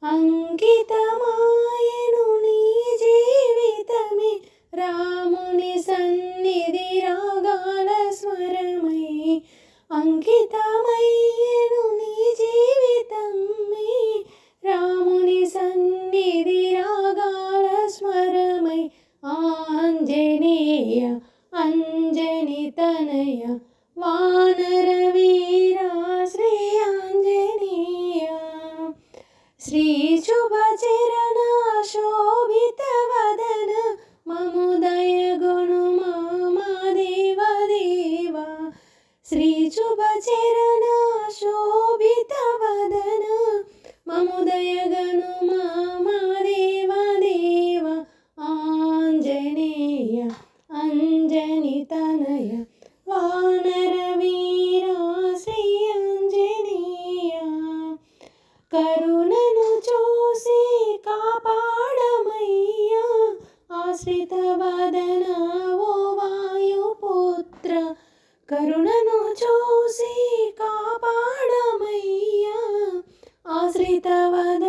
అంకితమాయెను నీ జీవితమే రాముని సన్నిధి రాగాల స్వరమై. అంకితమయ్యెను నీ జీవితమే రాముని సన్నిధి రాగాల స్వరమై. ఆంజనేయ అంజని తనయ వానర వీర శ్రీ ఆంజనేయ. శ్రీ శుభచరణ శోభిత వదన మముదయ గుణుమా మా దేవ దేవ. శ్రీ శుభచరణ శోభిత వదన మముదయ గనుమా మా దేవ దేవ. ఆంజనేయ అంజని తనయ వానర వీర శ్రీ ఆంజనేయ. కరుణను చూసి కాపాడమయ్యా ఆశ్రిత వదన ఓ వాయుపుత్ర. కరుణను చూసి కాపాడమయ్యా ఆశ్రిత వదన